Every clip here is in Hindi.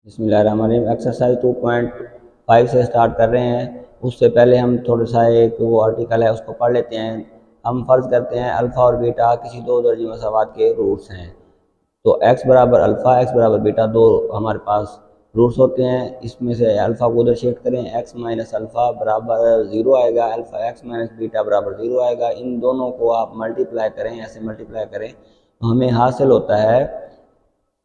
बिस्मिल्लाहिर्रहमानिर्रहीम। एक्सरसाइज 2.5 से स्टार्ट कर रहे हैं। उससे पहले हम थोड़ा सा एक वो आर्टिकल है उसको पढ़ लेते हैं। हम फर्ज करते हैं अल्फ़ा और बीटा किसी दो दर्जी मसावात के रूट्स हैं। तो x बराबर अल्फ़ा x बराबर बीटा दो हमारे पास रूट्स होते हैं। इसमें से अल्फ़ा को उधर शिफ्ट करें, x माइनस अल्फ़ा बराबर 0 आएगा, अल्फ़ा x माइनस बीटा बराबर 0 आएगा। इन दोनों को आप मल्टीप्लाई करें, ऐसे मल्टीप्लाई करें तो हमें हासिल होता है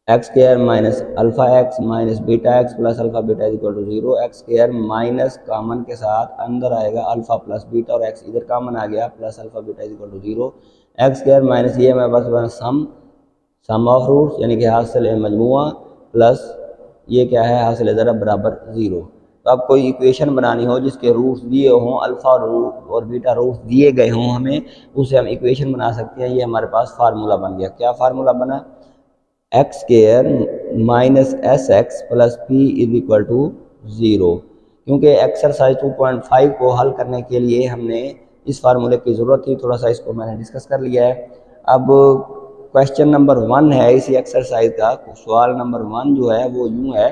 x square minus alpha X minus beta X plus alpha beta is equal to 0। X square minus common के साथ अंदर आएगा अल्फ़ा प्लस बीटा और एक्स इधर कॉमन आ गया plus alpha beta is equal to 0। X square minus ये हमारे पास बना सम ऑफ रूट्स यानी कि हासिल मजमुआ प्लस ये क्या है हासिल ज़रब बराबर 0। तो अब कोई इक्वेशन बनानी हो जिसके रूट्स दिए हों, अल्फ़ा और बीटा रूट्स दिए गए हों, हमें उसे हम इक्वेशन बना सकते हैं। ये हमारे पास फार्मूला बन गया। क्या फार्मूला बना? X square minus S X plus P is equal to 0। क्योंकि एक्सरसाइज 2.5 को हल करने के लिए हमने इस फार्मूले की ज़रूरत थी, थोड़ा सा इसको मैंने डिस्कस कर लिया है। अब क्वेश्चन नंबर 1 है इसी एक्सरसाइज का। सवाल नंबर 1 जो है वो यूँ है,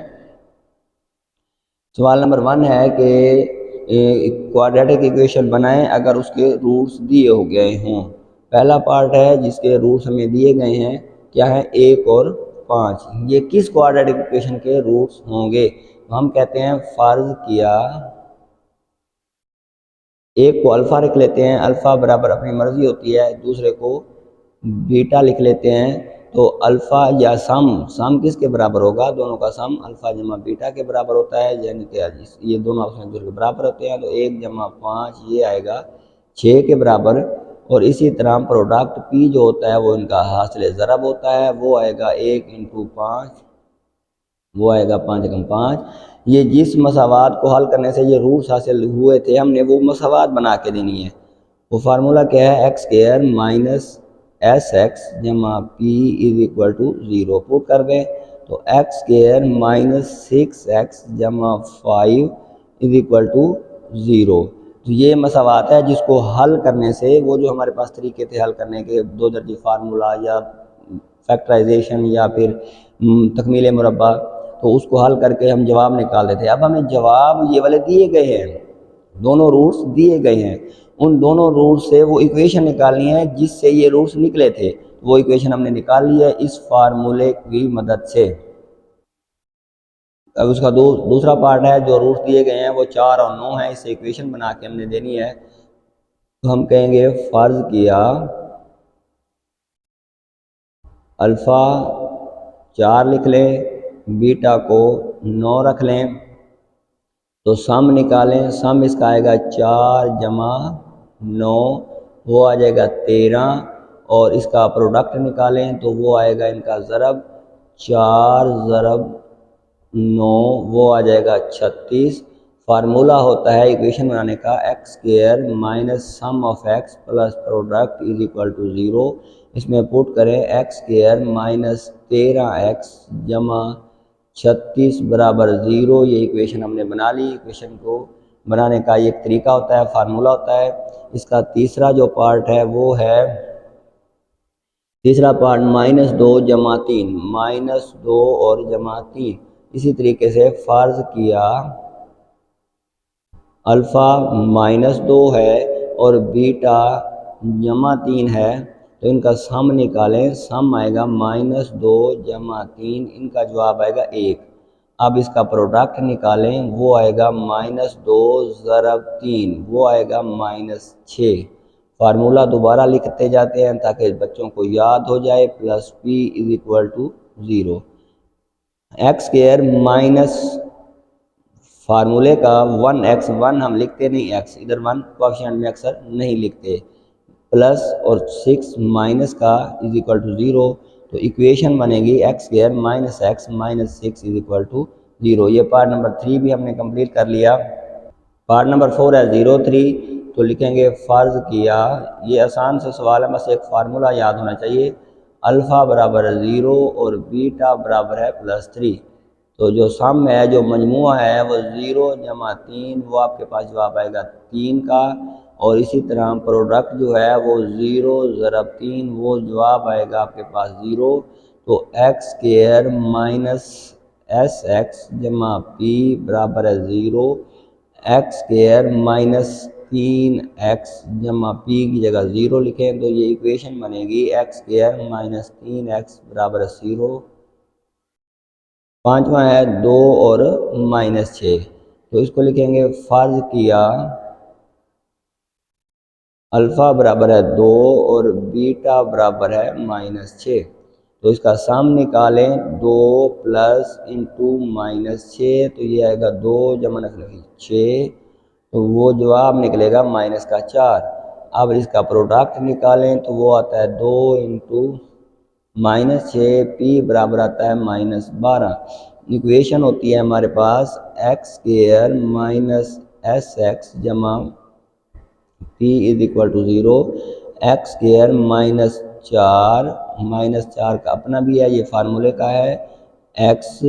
सवाल नंबर 1 है कि क्वाड्रेटिक इक्वेशन बनाएं अगर उसके रूट्स दिए हो गए हों। पहला पार्ट है जिसके रूट्स हमें दिए गए हैं, क्या है 1 और 5। ये किस क्वाड्रेटिक इक्वेशन के रूट्स होंगे? तो हम कहते हैं फर्ज किया एक को अल्फ़ा लिख लेते हैं, अल्फ़ा बराबर अपनी मर्जी होती है, दूसरे को बीटा लिख लेते हैं। तो अल्फ़ा या सम किसके बराबर होगा? दोनों का सम अल्फ़ा जमा बीटा के बराबर होता है, यानी कि ये दोनों ऑप्शन के बराबर होते हैं। तो 1 जमा 5 ये आएगा 6 के बराबर। और इसी तरह प्रोडक्ट पी जो होता है वो इनका हासिल ज़रब होता है, वो आएगा 1 इंटू 5, वो आएगा 5 एकम 5। ये जिस मसावात को हल करने से ये रूट्स हासिल हुए थे हमने वो मसावात बना के देनी है। वो फार्मूला क्या है? X square minus S x जमा p is equal to 0 put कर दें। तो एक्स स्क्वायर माइनस 6x जमा 5 इज इक्वल टू 0। तो ये मसावात है जिसको हल करने से वो जो हमारे पास तरीके थे हल करने के, दो दर्जी फार्मूला या फैक्टराइजेशन या फिर तकमील मुरब्बा, तो उसको हल करके हम जवाब निकाल देते हैं। अब हमें जवाब ये वाले दिए गए हैं, दोनों रूट्स दिए गए हैं, उन दोनों रूट्स से वो इक्वेशन निकालनी है जिससे ये रूट्स निकले थे। वो इक्वेशन हमने निकाल ली है इस फार्मूले की मदद से। अब उसका दूसरा पार्ट है जो रूट्स दिए गए हैं वो 4 और 9 है, इससे इक्वेशन बना के हमने देनी है। तो हम कहेंगे फर्ज किया अल्फ़ा 4 लिख लें, बीटा को 9 रख लें। तो सम निकालें, सम इसका आएगा 4 जमा 9, वो आ जाएगा 13। और इसका प्रोडक्ट निकालें तो वो आएगा इनका ज़रब, 4 ज़रब 9, वो आ जाएगा 36। फार्मूला होता है इक्वेशन बनाने का X square minus sum of X plus product is equal to 0। इसमें पुट करें एक्स स्क्वायर माइनस 13x जमा 36 बराबर 0। ये इक्वेशन हमने बना ली। इक्वेशन को बनाने का एक तरीका होता है, फार्मूला होता है। इसका तीसरा जो पार्ट है वो है, तीसरा पार्ट -2 जमा 3, -2 और जमा 3। इसी तरीके से फर्ज किया अल्फ़ा -2 है और बीटा जमा 3 है, तो इनका सम निकालें। सम आएगा -2 जमा 3, इनका जवाब आएगा 1। अब इसका प्रोडक्ट निकालें, वो आएगा -2 ज़रब 3, वो आएगा -6। फार्मूला दोबारा लिखते जाते हैं ताकि बच्चों को याद हो जाए। Plus P is equal to 0। X square minus फार्मूले का 1x, 1 हम लिखते नहीं, x इधर 1 कोएफिशिएंट में अक्सर नहीं लिखते, प्लस और 6 माइनस का इज इक्वल टू 0। तो इक्वेशन बनेगी X square minus X minus 6 is equal to 0। ये पार्ट नंबर 3 भी हमने कंप्लीट कर लिया। पार्ट नंबर 4 है 0-3। तो लिखेंगे फर्ज किया, ये आसान से सवाल है, बस एक फार्मूला याद होना चाहिए। अल्फ़ा बराबर 0 और बीटा बराबर है +3। तो जो सम है, जो मजमुआ है वो 0 जमा 3, वो आपके पास जवाब आएगा 3 का। और इसी तरह प्रोडक्ट जो है वो 0 ज़रब 3, वो जवाब आएगा आपके पास 0। तो x square minus S x जमा पी बराबर है 0, एक्स स्क्वायर माइनस 3x जमा पी की जगह 0 लिखें तो ये इक्वेशन बनेगी एक्स स्क्वायर माइनस 3x बराबर 0। पांचवा है 2 और माइनस 6, तो इसको लिखेंगे फर्ज किया अल्फ़ा बराबर है 2 और बीटा बराबर है माइनस 6, तो इसका साम निकालें 2 प्लस इंटू माइनस 6, तो ये आएगा 2 जमा नफी 6, तो वो जवाब निकलेगा माइनस का 4। अब इसका प्रोडक्ट निकालें तो वो आता है 2 इंटू माइनस 6, पी बराबर आता है माइनस 12। इक्वेशन होती है हमारे पास x square minus S x जमा p is equal to 0, x square minus 4 का अपना भी है, ये फार्मूले का है, एक्स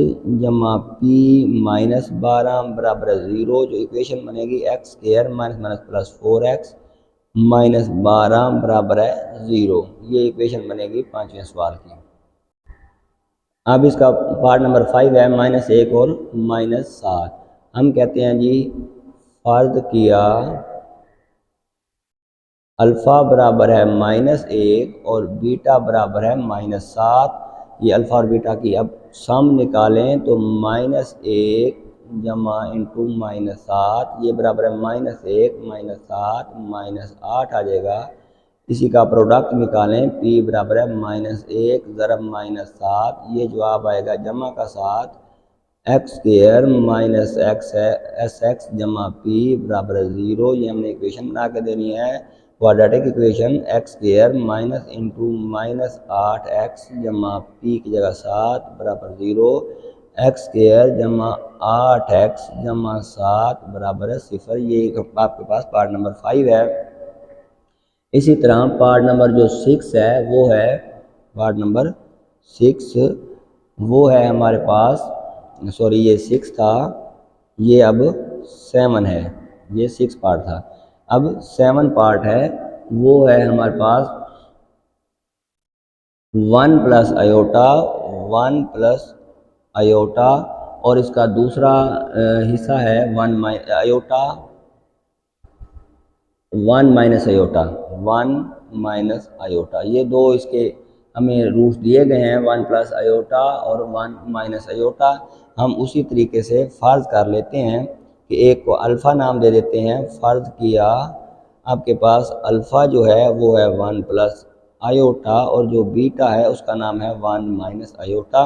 जमा पी माइनस 12 बराबर है 0, जो इक्वेशन बनेगी X square minus minus plus 4x minus 12 बराबर है 0। ये इक्वेशन बनेगी पांचवें सवाल की। अब इसका पार्ट नंबर 5 है माइनस 1 और माइनस 7। हम कहते हैं जी फर्ज किया अल्फ़ा बराबर है माइनस 1 और बीटा बराबर है माइनस 7। ये अल्फ़ा और बीटा की अब सम निकालें तो माइनस 1 जमा इंटू माइनस 7, ये बराबर है माइनस 1 माइनस 7 माइनस 8 आ जाएगा। इसी का प्रोडक्ट निकालें पी बराबर है माइनस 1 ज़रब माइनस 7, ये जवाब आएगा जमा का 7 एक्स स्क्वायर माइनस एक्स है एस एक्स जमा पी बराबर है 0। ये हमने इक्वेशन बना के देनी है quadratic equation x square minus into minus 8x जमा पी की जगह 7 बराबर 0, एक्स स्क्वायर जमा 8x जमा 7 बराबर है 0। ये आपके पास पार्ट नंबर 5 है। इसी तरह पार्ट नंबर जो 6 है वो है पार्ट नंबर 6 वो है हमारे पास, सॉरी ये 6 था, ये अब 7 है, ये 6 पार्ट था, अब 7 पार्ट है वो है हमारे पास 1 प्लस आयोटा 1 प्लस आयोटा और इसका दूसरा हिस्सा है 1 iota 1 minus iota 1 minus iota. ये दो इसके हमें रूट्स दिए गए हैं 1 प्लस आयोटा और 1 माइनस आयोटा। हम उसी तरीके से फ़र्ज़ कर लेते हैं कि एक को अल्फ़ा नाम दे देते हैं। फ़र्ज़ किया आपके पास अल्फ़ा जो है वो है 1 प्लस आयोटा और जो बीटा है उसका नाम है 1 माइनस आयोटा।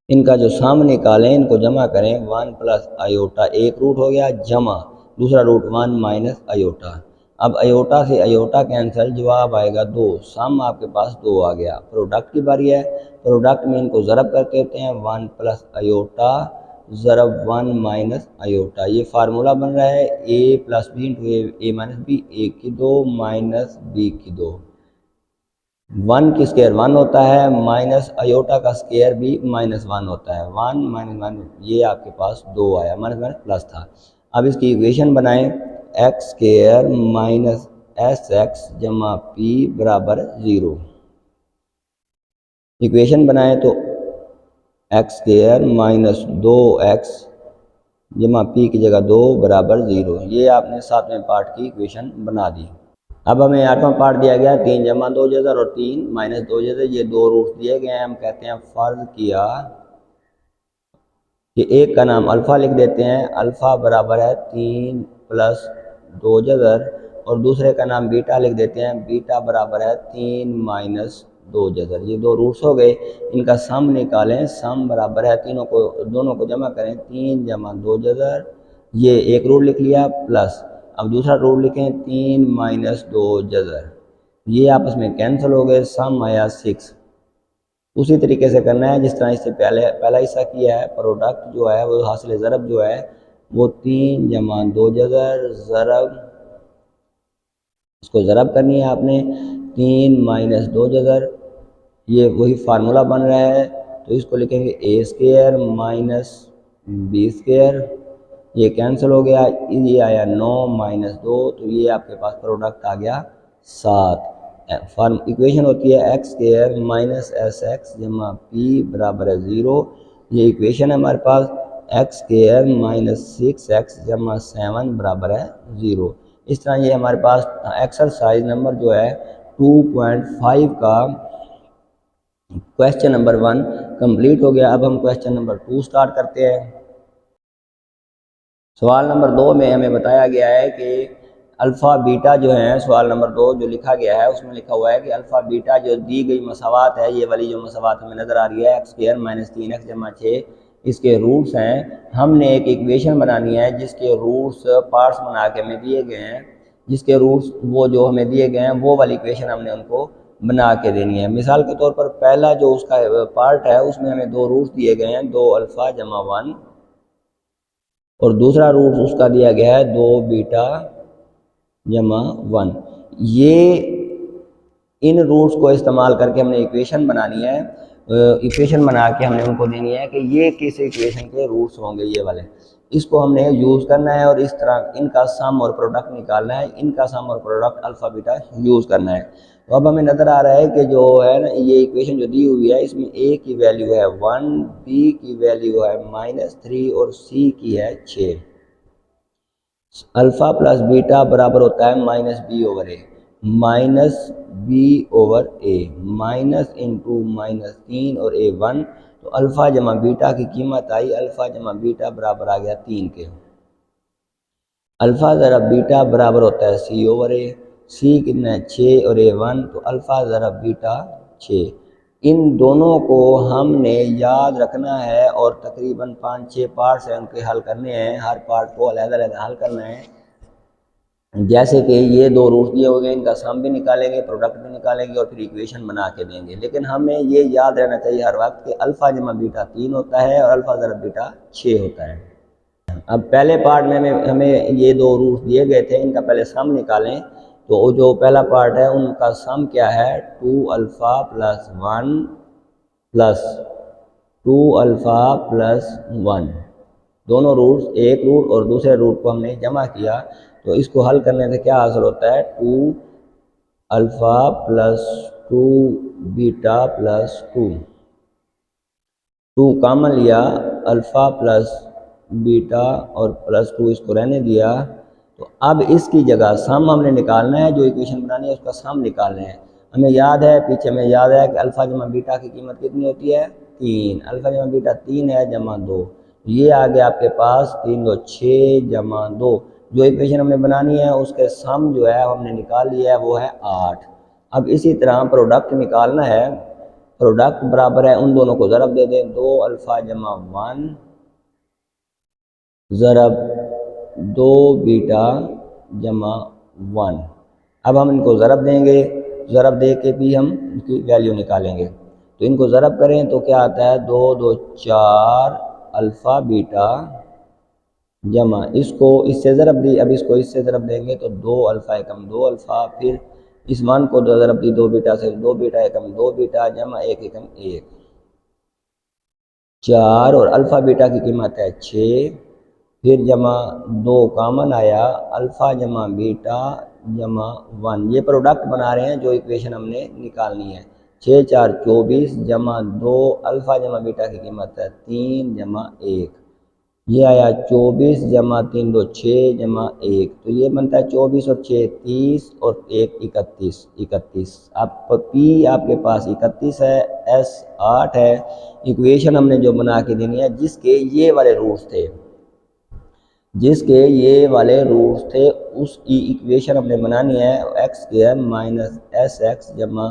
इनका जो सम निकालें, इनको जमा करें, 1 प्लस आयोटा एक रूट हो गया जमा दूसरा रूट 1 माइनस आयोटा। अब आयोटा से आयोटा कैंसिल, जवाब आएगा 2, सम आपके पास 2 आ गया। प्रोडक्ट की बारी है, प्रोडक्ट में इनको ज़रब करके होते हैं 1 प्लस आयोटा ज़रब 1 माइनस आयोटा। ये फार्मूला बन रहा है a plus b into a minus b, a की 2 माइनस बी की 2। 1 की स्क्वायर 1 होता है, माइनस आयोटा का स्क्वायर भी माइनस 1 होता है, 1 माइनस 1, ये आपके पास 2 आया, माइनस माइनस प्लस था। अब इसकी इक्वेशन बनाएं, x square minus S x जमा पी बराबर 0। इक्वेशन बनाएं तो एक्स स्क्वायर माइनस 2x जमा पी की जगह 2 बराबर 0। ये आपने 7वें पार्ट की इक्वेशन बना दी। अब हमें 8वां पार्ट दिया गया 3 जमा 2 जज़र और 3 माइनस 2 जज़र, ये दो रूट्स दिए गए हैं। हम कहते हैं फ़र्ज़ किया कि एक का नाम अल्फ़ा लिख देते हैं, अल्फ़ा बराबर है 3 प्लस 2 जज़र, और दूसरे का नाम बीटा लिख देते हैं, बीटा बराबर है 3 माइनस 2 जज़र। ये दो रूट्स हो गए, इनका सम निकालें, सम बराबर है दोनों को जमा करें, 3 जमा 2 जज़र, ये एक रूट लिख लिया, प्लस अब दूसरा रूट लिखें 3 माइनस 2 जज़र, ये आपस में कैंसिल हो गए, सम आया 6। उसी तरीके से करना है जिस तरह इससे पहला हिस्सा किया है। प्रोडक्ट जो है वो हासिल ज़रब जो है वो 3 जमा 2 जज़र ज़रब, इसको ज़रब करनी है आपने, 3 माइनस 2 जज़र, ये वही फार्मूला बन रहा है, तो इसको लिखेंगे ए स्क्वायर माइनस बी स्क्वायर, ये कैंसिल हो गया, ये आया 9 माइनस 2, तो ये आपके पास प्रोडक्ट आ गया 7। इक्वेशन होती है x square minus S x जमा पी बराबर है 0, ये इक्वेशन है हमारे पास एक्स स्क्वायर माइनस 6x जमा 7 बराबर है 0। इस तरह ये हमारे पास एक्सरसाइज नंबर जो है 2.5 का क्वेश्चन नंबर 1 कंप्लीट हो गया। अब हम क्वेश्चन नंबर 2 स्टार्ट करते हैं। सवाल नंबर 2 में हमें बताया गया है कि अल्फ़ा बीटा जो है, सवाल नंबर 2 जो लिखा गया है उसमें लिखा हुआ है कि अल्फ़ा बीटा जो दी गई मसावात है, ये वाली जो मसावात हमें नज़र आ रही है एक्स स्क्वायर माइनस 3x जमा 6, इसके रूट्स हैं। हमने एक इक्वेशन बनानी है जिसके रूट्स पार्ट्स बना के हमें दिए गए हैं, जिसके रूट्स वो जो हमें दिए गए हैं वो वाली इक्वेशन हमने उनको बना के देनी है। मिसाल के तौर पर पहला जो उसका पार्ट है उसमें हमें 2 रूट्स दिए गए हैं, 2 अल्फ़ा जमा 1, और दूसरा रूट उसका दिया गया है 2 बीटा जमा 1। ये इन रूट्स को इस्तेमाल करके हमने इक्वेशन बनानी है। इक्वेशन बना के हमने उनको देनी है कि ये किस इक्वेशन के रूट्स होंगे, ये वाले। इसको हमने यूज़ करना है और इस तरह इनका सम और प्रोडक्ट निकालना है। इनका सम और प्रोडक्ट अल्फ़ा बीटा यूज़ करना है। तो अब हमें नज़र आ रहा है कि जो है ना, ये इक्वेशन जो दी हुई है इसमें a की वैल्यू है 1, b की वैल्यू है -3 और c की है 6। अल्फ़ा प्लस बीटा बराबर होता है -b/a, -b/a, माइनस इंटू -3 और a 1। तो अल्फ़ा जमा बीटा की कीमत आई, अल्फ़ा जमा बीटा बराबर आ गया 3 के। अल्फ़ा ज़रा बीटा बराबर होता है c/a, c कितना है 6 और a 1, तो अल्फ़ा ज़रा बीटा 6। इन दोनों को हमने याद रखना है और तकरीबन 5-6 पार्ट्स हैं उनके हल करने हैं। हर पार्ट को अलग-अलग हल करना है। जैसे कि ये 2 रूट्स दिए हो गए, इनका सम भी निकालेंगे, प्रोडक्ट भी निकालेंगे और फिर इक्वेशन बना के देंगे। लेकिन हमें ये याद रहना चाहिए हर वक्त कि अल्फ़ा जमा बीटा 3 होता है और अल्फ़ा ज़रा बीटा 6 होता है। अब पहले पार्ट में हमें ये 2 रूट्स दिए गए थे, इनका पहले सम निकालें। तो जो पहला पार्ट है उनका सम क्या है, 2 alpha plus 1 plus 2 alpha plus 1। दोनों रूट्स, एक रूट और दूसरे रूट को हमने जमा किया, तो इसको हल करने से क्या हासिल होता है, 2 alpha plus 2 beta plus 2 common लिया, अल्फ़ा प्लस बीटा और प्लस 2 इसको रहने दिया। तो अब इसकी जगह सम हमने निकालना है, जो इक्वेशन बनानी है उसका सम निकालना है। हमें याद है, पीछे में याद है कि अल्फ़ा जमा बीटा की कीमत कितनी होती है, 3। अल्फ़ा जमा बीटा 3 है जमा 2, ये आ गया आपके पास 3 2 6 जमा 2। जो इक्वेशन हमने बनानी है उसके सम जो है हमने निकाल लिया है, वो है 8। अब इसी तरह प्रोडक्ट निकालना है। प्रोडक्ट बराबर है, उन दोनों को ज़रब दे दें, 2 अल्फ़ा जमा 1 ज़रब 2 बीटा जमा 1। अब हम इनको ज़रब देंगे, ज़रब दे के भी हम इनकी वैल्यू निकालेंगे। तो इनको ज़रब करें तो क्या आता है, 2 2 4 अल्फ़ा बीटा जमा, इसको इससे ज़रब दी, अब इसको इससे ज़रब देंगे तो 2 अल्फ़ा एकम 2 अल्फ़ा, फिर इस 1 को 2 ज़रब दी 2 बीटा से, 2 बीटा एकम 2 बीटा जमा 1 एकम 1, 4 और अल्फ़ा बीटा की कीमत है 6, फिर जमा 2 कॉमन आया, अल्फ़ा जमा बीटा जमा 1। ये प्रोडक्ट बना रहे हैं जो इक्वेशन हमने निकालनी है। 6 4 24 जमा 2 अल्फ़ा जमा बीटा की कीमत है 3 जमा 1, ये आया 24 जमा 3 2 6 जमा 1। तो ये बनता है 24 और 6 30 और 1 31। आप P आपके पास 31 है, S 8 है। इक्वेशन हमने जो बना के देनी है जिसके ये वाले रूट्स थे, जिसके ये वाले रूट्स थे उसकी इक्वेशन हमने बनानी है, x square minus S x जमा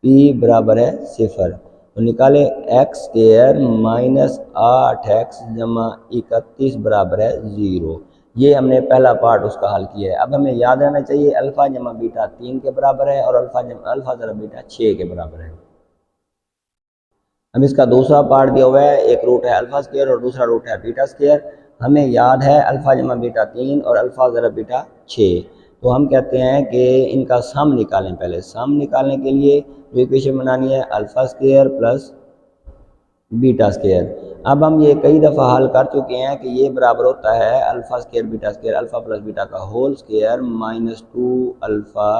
पी बराबर है 0। तो निकाले एक्स स्क्वायर माइनस 8x जमा 31 बराबर है 0। ये हमने पहला पार्ट उसका हल किया है। अब हमें याद रहना चाहिए अल्फ़ा जमा बीटा 3 के बराबर है और अल्फ़ा जमा बीटा 6 के बराबर है। अब इसका दूसरा पार्ट दिया हुआ है, एक रूट है अल्फ़ा स्क्वायर और दूसरा रूट है बीटा स्क्वायर। हमें याद है अल्फ़ा जमा बीटा 3 और अल्फ़ा ज़रा बीटा 6। तो हम कहते हैं कि इनका सम निकालें। पहले सम निकालने के लिए जो इक्वेशन बनानी है alpha square plus beta square. अब हम ये कई दफ़ा हल कर चुके हैं कि ये बराबर होता है alpha square beta square, alpha plus beta का होल स्क्वायर -2 अल्फ़ा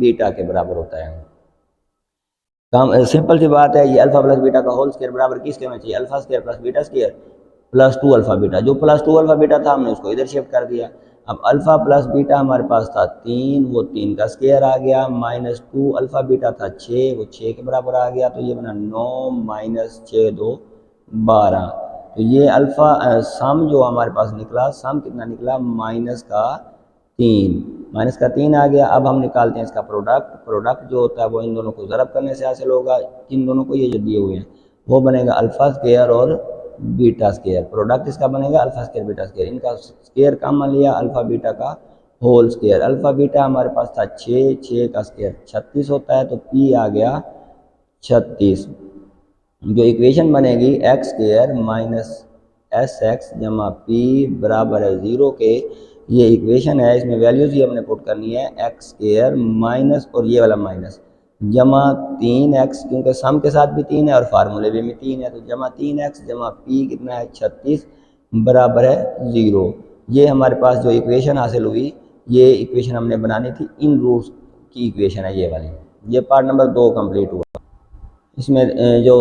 बीटा के बराबर होता है। काम सिंपल सी बात है, ये अल्फा प्लस बीटा का होल स्क्वायर बराबर किसके होना चाहिए, alpha square plus beta square plus 2 alpha beta. जो प्लस 2 अल्फा बीटा था हमने उसको इधर शिफ्ट कर दिया। अब अल्फा प्लस बीटा हमारे पास था 3, वो 3 का स्क्वायर आ गया, माइनस 2 अल्फा बीटा था 6, वो 6 के बराबर आ गया, तो ये बना 9 माइनस 6 2 12। तो ये अल्फा सम जो हमारे पास निकला, सम कितना निकला, माइनस का 3 आ गया। अब हम निकालते हैं इसका प्रोडक्ट। प्रोडक्ट जो होता है वो इन दोनों को ज़रब करने से हासिल होगा। इन दोनों को ये जो दिए हुए हैं वो बनेगा अल्फा स्क्वायर और बीटा स्क्वायर। प्रोडक्ट इसका बनेगा अल्फा स्क्वायर बीटा स्क्वायर। इनका स्क्वायर कम लिया, अल्फा बीटा का होल स्क्वायर। अल्फा बीटा हमारे पास था 6, 6 का स्क्वायर 36 होता है, तो पी आ गया 36। जो इक्वेशन बनेगी X square minus S x जमा पी बराबर है 0 के, ये इक्वेशन है। इसमें वैल्यूज ही हमने पुट करनी है, एक्स स्क्वायर माइनस और ये वाला माइनस जमा 3x, क्योंकि सम के साथ भी 3 है और फार्मूले भी में 3 है, तो जमा 3x जमा पी कितना है 36 बराबर है 0। ये हमारे पास जो इक्वेशन हासिल हुई, ये इक्वेशन हमने बनानी थी, इन रूट्स की इक्वेशन है ये वाली। ये पार्ट नंबर 2 कंप्लीट हुआ। इसमें जो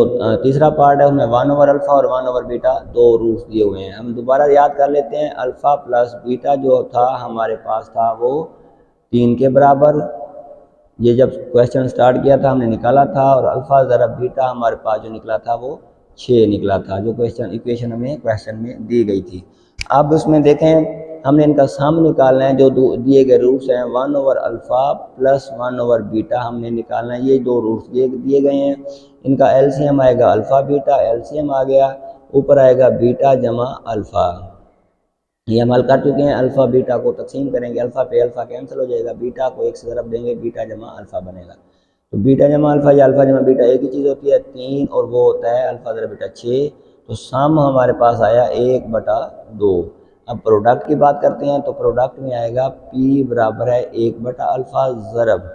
तीसरा पार्ट है उसमें 1 ओवर अल्फ़ा और 1 ओवर बीटा दो रूट्स दिए हुए हैं। हम दोबारा याद कर लेते हैं। अल्फ़ा प्लस बीटा जो था हमारे पास था वो 3 के बराबर, ये जब क्वेश्चन स्टार्ट किया था हमने निकाला था, और अल्फ़ा ज़रा बीटा हमारे पास जो निकला था वो 6 निकला था, जो क्वेश्चन इक्वेशन हमें क्वेश्चन में दी गई थी। अब उसमें देखें हमने इनका सम निकालना है। जो दिए गए रूट्स हैं 1 over alpha plus 1 over beta हमने निकालना है। ये दो रूट्स दिए गए हैं, इनका एलसीएम आएगा अल्फ़ा बीटा, एलसीएम आ गया, ऊपर आएगा बीटा जमा अल्फ़ा। ये हम हल कर चुके हैं। अल्फ़ा बीटा को तकसीम करेंगे, अल्फ़ा पे अल्फ़ा कैंसिल हो जाएगा, बीटा को 1 से ज़रब देंगे, बीटा जमा अल्फ़ा बनेगा। तो बीटा जमा अल्फ़ा या अल्फ़ा जमा बीटा एक ही चीज़ होती है 3, और वो होता है अल्फ़ा ज़रा बीटा 6। तो सम हमारे पास आया 1/2। अब प्रोडक्ट की बात करते हैं, तो प्रोडक्ट में आएगा P बराबर है 1/अल्फ़ा ज़रब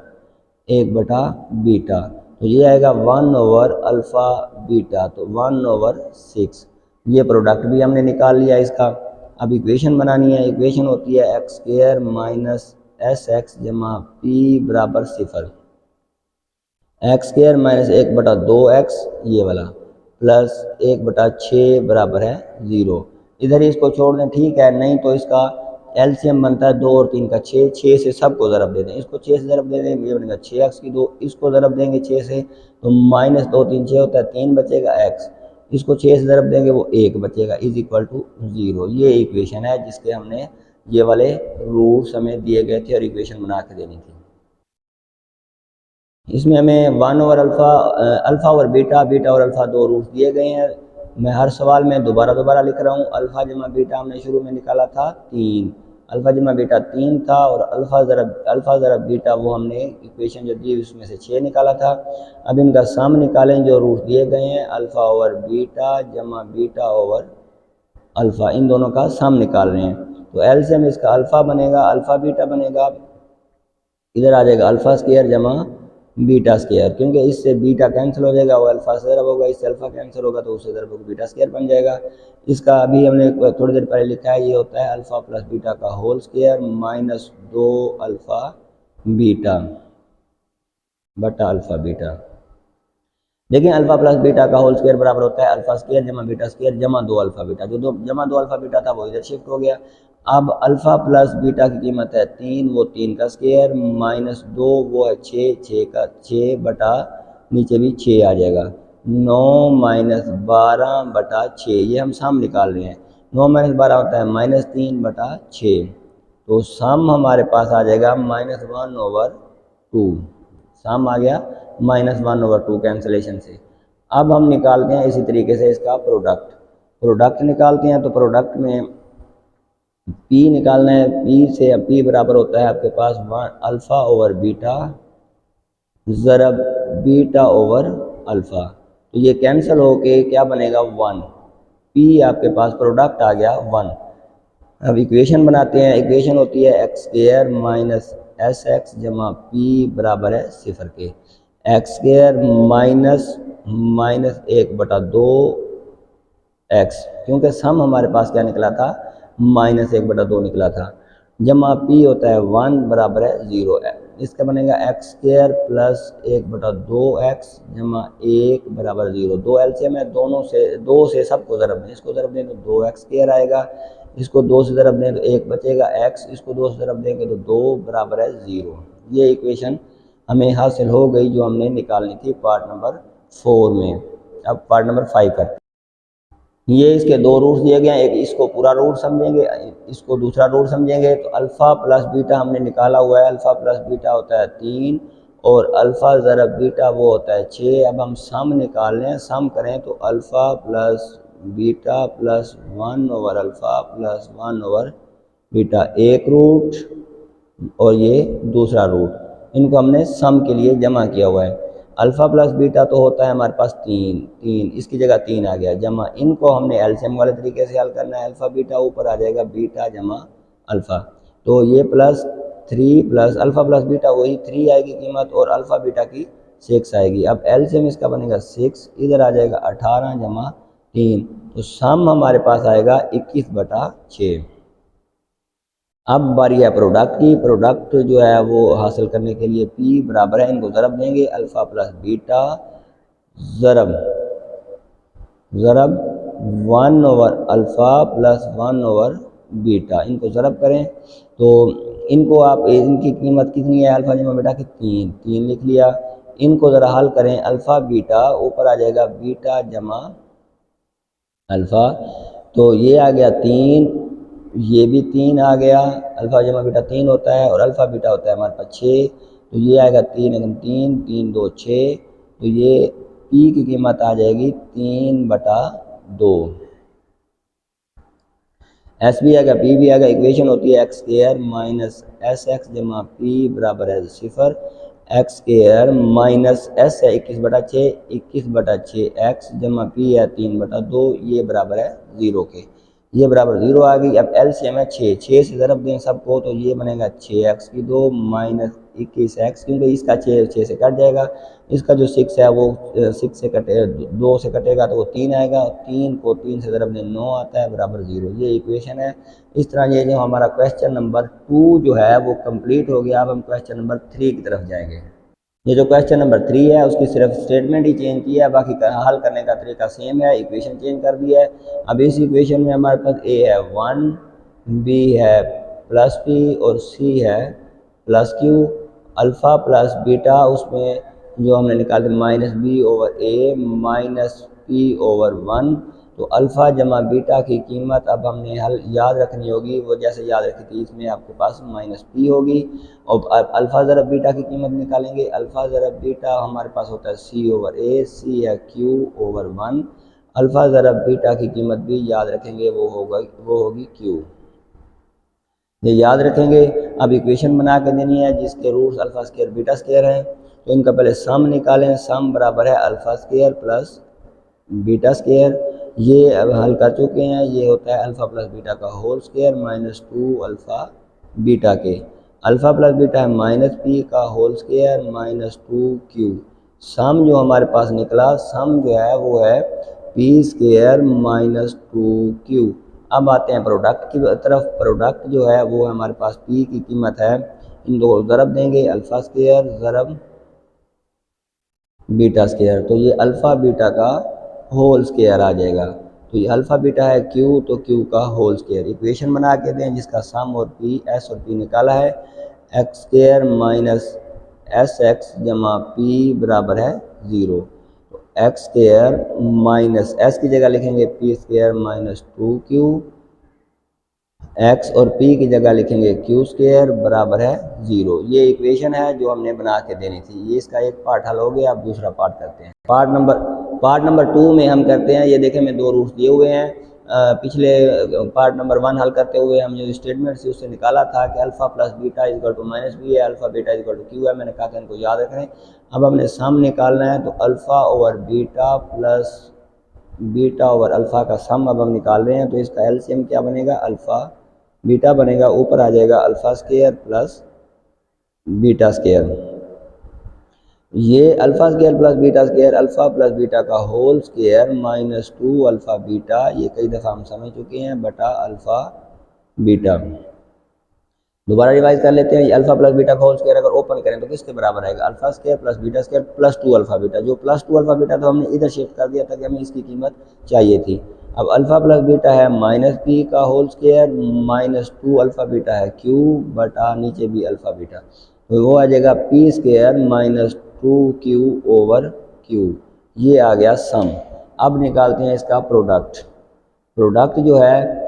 1/बीटा। तो ये आएगा 1 ओवर अल्फ़ा बीटा, तो 1 ओवर 6। ये प्रोडक्ट भी हमने निकाल लिया इसका। अब इक्वेशन बनानी है। इक्वेशन होती है x square minus S x जमा पी बराबर 0। एक्स स्क्वायर माइनस 1/2x ये वाला प्लस 1/6 बराबर है 0। इधर ही इसको छोड़ दें, ठीक है, नहीं तो इसका एलसीएम बनता है 2 और 3 का 6, 6 से सबको ज़रब दे दें। इसको 6 से ज़रब दे दें, ये बनेगा 6x की 2, इसको ज़रब देंगे 6 से, तो माइनस 2 3 6 होता है, 3 बचेगा x, इसको 6 से ज़रब देंगे वो 1 बचेगा, इज इक्वल टू 0। ये इक्वेशन है जिसके हमने ये वाले रूट्स हमें दिए गए थे और इक्वेशन बना के देनी थी। इसमें हमें 1 ओवर अल्फ़ा और बीटा, बीटा और अल्फ़ा दो रूट्स दिए गए हैं। मैं हर सवाल में दोबारा लिख रहा हूँ। अल्फ़ा जमा बीटा हमने शुरू में निकाला था 3, अल्फ़ा जमा बीटा 3 था, और अल्फ़ा ज़रा बीटा वो हमने इक्वेशन जो दी उसमें से 6 निकाला था। अब इनका सम निकालें जो रूट दिए गए हैं, अल्फ़ा ओवर बीटा जमा बीटा ओवर अल्फ़ा, इन दोनों का सम निकाल रहे हैं। तो एलसीएम इसका अल्फ़ा बनेगा, अल्फ़ा बीटा बनेगा, इधर आ जाएगा अल्फ़ा स्क्वायर जमा बीटा स्क्वायर, क्योंकि इससे बीटा कैंसिल हो जाएगा, वो अल्फ़ा से ज़रब होगा, इससे अल्फ़ा कैंसिल होगा, तो उससे ज़रब होगा, बीटा स्क्वायर बन जाएगा। इसका अभी हमने थोड़ी देर पहले लिखा है, ये होता है अल्फ़ा प्लस बीटा का whole square minus 2 alpha beta बटा अल्फ़ा बीटा। देखिए अल्फ़ा प्लस बीटा का होल स्क्वायर बराबर होता है अल्फ़ा स्क्वायर जमा बीटा स्क्वायर जमा 2 अल्फ़ा बीटा। जो जमा 2 अल्फ़ा बीटा था वो इधर शिफ्ट हो गया। अब अल्फ़ा प्लस बीटा की कीमत है 3, वो 3 का स्क्वायर माइनस 2 वो है 6, 6 का 6 बटा नीचे भी 6 आ जाएगा, 9 माइनस 12 बटा 6, ये हम सम निकाल रहे हैं। 9 माइनस 12 होता है माइनस 3 बटा 6, तो सम हमारे पास आ जाएगा माइनस 1 ओवर 2। सम आ गया माइनस 1 ओवर 2 कैंसिलेशन से। अब हम निकालते हैं इसी तरीके से इसका प्रोडक्ट निकालते हैं। तो प्रोडक्ट में P निकालना है। P से P बराबर होता है आपके पास 1 अल्फ़ा ओवर बीटा ज़रब बीटा ओवर अल्फ़ा, तो ये कैंसिल होके क्या बनेगा 1। P आपके पास प्रोडक्ट आ गया 1। अब इक्वेशन बनाते हैं। इक्वेशन होती है x square minus S x जमा पी बराबर है 0 के। एक्स स्क्वायर माइनस 1/2 एक्स, क्योंकि सम हमारे पास क्या निकला था माइनस 1/2 निकला था, जमा पी होता है 1 बराबर है 0। इसका बनेगा एक्स स्क्वायर प्लस 1/2x जमा 1 बराबर 0। दो एलसीएम है, दोनों से 2 से सबको ज़रब दें, इसको ज़रब दें तो 2x स्क्वायर आएगा, इसको 2 से ज़रब दें तो 1 बचेगा x, इसको 2 से ज़रब देंगे तो 2 बराबर है 0। ये इक्वेशन हमें हासिल हो गई जो हमने निकालनी थी पार्ट नंबर 4 में। अब पार्ट नंबर 5 करते हैं। ये इसके दो रूट्स दिए गए हैं, एक इसको पूरा रूट समझेंगे, इसको दूसरा रूट समझेंगे। तो अल्फ़ा प्लस बीटा हमने निकाला हुआ है, अल्फ़ा प्लस बीटा होता है 3 और अल्फ़ा ज़रब बीटा वो होता है 6। अब हम सम निकाल लें, सम करें तो alpha plus beta plus 1 over alpha plus 1 over beta एक रूट और ये दूसरा रूट, इनको हमने सम के लिए जमा किया हुआ है। अल्फ़ा प्लस बीटा तो होता है हमारे पास 3, इसकी जगह 3 आ गया, जमा इनको हमने एलसीएम वाले तरीके से हल करना है। अल्फ़ा बीटा ऊपर आ जाएगा बीटा जमा अल्फ़ा, तो ये plus 3 plus alpha plus beta वही 3 आएगी कीमत और अल्फ़ा बीटा की 6 आएगी। अब एलसीएम इसका बनेगा 6, इधर आ जाएगा 18 जमा 3, तो सम हमारे पास आएगा 21/6। अब बारी है प्रोडक्ट की। प्रोडक्ट जो है वो हासिल करने के लिए P बराबर है, इनको ज़रब देंगे, अल्फ़ा प्लस बीटा ज़रब 1 over alpha plus 1 over beta, इनको ज़रब करें तो इनको आप इनकी कीमत कितनी है अल्फ़ा जमा बीटा की 3 लिख लिया। इनको ज़रा हल करें, अल्फ़ा बीटा ऊपर आ जाएगा बीटा जमा अल्फ़ा, तो ये आ गया 3, ये भी 3 आ गया, अल्फ़ा जमा बीटा 3 होता है और अल्फ़ा बीटा होता है हमारे पास 6, तो ये आएगा 3 एकम 3, 3 2 6, तो ये P की कीमत आ जाएगी 3/2। S भी आएगा, P भी आएगा। इक्वेशन होती है x square minus S x जमा P बराबर है 0। एक्स स्क्वायर माइनस एस है 21/6, 21/6 एक्स जमा P है 3/2, ये बराबर है 0 के, ये बराबर 0 आ गई। अब एलसीएम है 6 से ज़रब दें सबको तो ये बनेगा 6x की 2 माइनस 21x, क्योंकि इसका 6 से कट जाएगा, इसका जो 6 है वो 6 से कटे 2 से कटेगा तो वो 3 आएगा, 3 को 3 से ज़रब दें 9 आता है बराबर 0। ये इक्वेशन है। इस तरह ये जो हमारा क्वेश्चन नंबर 2 जो है वो कंप्लीट हो गया। अब हम क्वेश्चन नंबर 3 की तरफ जाएंगे। ये जो क्वेश्चन नंबर 3 है उसकी सिर्फ स्टेटमेंट ही चेंज की है, बाकी हल करने का तरीका सेम है, इक्वेशन चेंज कर दिया है। अब इस इक्वेशन में हमारे पास a है 1, b है प्लस p और c है plus q। Alpha plus beta उसमें जो हमने निकाले minus b over a minus p over 1, तो अल्फ़ा जमा बीटा की कीमत अब हमने हल याद रखनी होगी, वो जैसे याद रखी थी इसमें आपके पास माइनस p होगी और अल्फ़ा ज़रब बीटा की कीमत निकालेंगे। अल्फ़ा ज़रब बीटा हमारे पास होता है c ओवर a, c है q ओवर 1, अल्फ़ा ज़रब बीटा की कीमत भी याद रखेंगे, वो होगी q, ये याद रखेंगे। अब इक्वेशन बना के देनी है जिसके roots alpha square beta square हैं, तो इनका पहले सम निकालें। सम बराबर है alpha square plus beta square, ये अब हल कर चुके हैं। ये होता है अल्फ़ा प्लस बीटा का whole square minus 2 alpha beta के, अल्फ़ा प्लस बीटा है माइनस p का whole square minus 2q। Sum जो हमारे पास निकला, सम जो है वो है p स्क्वायर माइनस 2q। अब आते हैं प्रोडक्ट की तरफ। प्रोडक्ट जो है वो हमारे पास p की कीमत है, इन दो ज़रब देंगे, अल्फ़ा स्क्वायर ज़रब बीटा स्क्वायर, तो ये अल्फ़ा बीटा का होल स्क्वायर आ जाएगा। तो ये अल्फ़ा बीटा है q, तो q का होल स्क्वायर। इक्वेशन बना के दें जिसका सम और p s और p निकाला है, x square minus S x जमा p बराबर है 0। तो एक्स स्क्वायर माइनस s की जगह लिखेंगे p square minus 2q, x और p की जगह लिखेंगे q स्क्वायर बराबर है 0। ये इक्वेशन है जो हमने बना के देनी थी। ये इसका एक पार्ट हल हो गया। अब दूसरा पार्ट करते हैं। पार्ट नंबर 2 में हम करते हैं, ये देखें मैं दो रूट्स दिए हुए हैं। पिछले पार्ट नंबर 1 हल करते हुए हम जो स्टेटमेंट से उससे निकाला था कि alpha plus beta equal to minus b है, alpha beta equal to q है, मैंने कहा था इनको याद रखें। अब हमने सम निकालना है, तो alpha over beta plus beta over alpha का सम अब हम निकाल रहे हैं। तो इसका एलसीएम क्या बनेगा, अल्फ़ा बीटा बनेगा, ऊपर आ जाएगा alpha square plus beta square. ये alpha square plus beta square alpha plus beta का whole square minus 2 alpha beta, ये कई दफ़ा हम समझ चुके हैं, बटा अल्फ़ा बीटा। दोबारा रिवाइज कर लेते हैं। अल्फा प्लस बीटा का होल स्क्वायर अगर ओपन करें तो किसके बराबर आएगा, alpha square plus beta square plus 2 alpha beta. जो प्लस 2 अल्फा बीटा तो हमने इधर शिफ्ट कर दिया था कि हमें इसकी कीमत चाहिए थी। अब अल्फा प्लस बीटा है माइनस पी का whole square minus 2 alpha beta है क्यू बटा नीचे भी अल्फा बीटा, तो वो आ जाएगा P square minus 2 Q over Q. ये आ गया सम। अब निकालते हैं इसका प्रोडक्ट। प्रोडक्ट जो है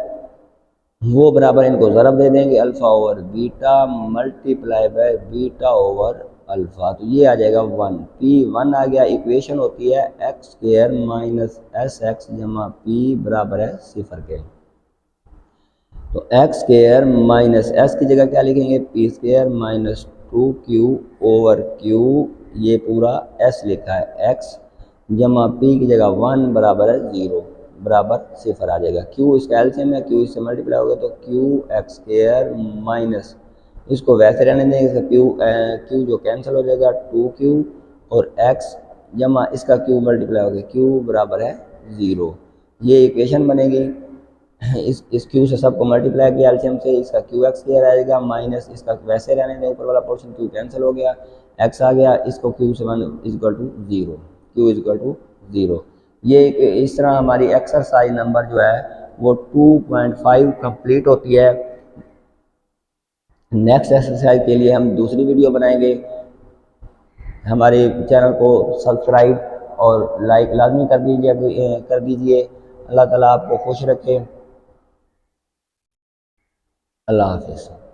वो बराबर इनको ज़रब दे देंगे, alpha over beta multiply by beta over alpha, तो ये आ जाएगा 1। पी 1 आ गया। इक्वेशन होती है x square minus S x जमा पी बराबर है 0 के। तो एक्स स्क्वायर माइनस एस की जगह क्या लिखेंगे, P square minus 2 Q over Q, ये पूरा एस लिखा है एक्स जमा पी की जगह 1 बराबर है 0 बराबर 0 आ जाएगा। क्यू इसका एलसीएम है, क्यू इससे मल्टीप्लाई होगा तो क्यू एक्स स्क्वायर माइनस, इसको वैसे रहने देंगे, इसका क्यू जो कैंसिल हो जाएगा 2 क्यू और एक्स जमा इसका क्यू मल्टीप्लाई होगा क्यू बराबर है 0। ये इक्वेशन बनेगी। इस क्यू से सबको मल्टीप्लाई किया एलसीएम से, इसका क्यू एक्स स्क्वायर आएगा माइनस इसका वैसे रहने दें, ऊपर वाला पोर्शन क्यू कैंसिल हो गया, एक्स आ गया, इसको क्यू से 1 equal to 0, Q equal to 0। ये इस तरह हमारी एक्सरसाइज नंबर जो है वो 2.5 कंप्लीट होती है। नेक्स्ट एक्सरसाइज के लिए हम दूसरी वीडियो बनाएंगे। हमारे चैनल को सब्सक्राइब और लाइक लाजमी कर दीजिए। अल्लाह ताला आपको खुश रखे। अल्लाह हाफिज़।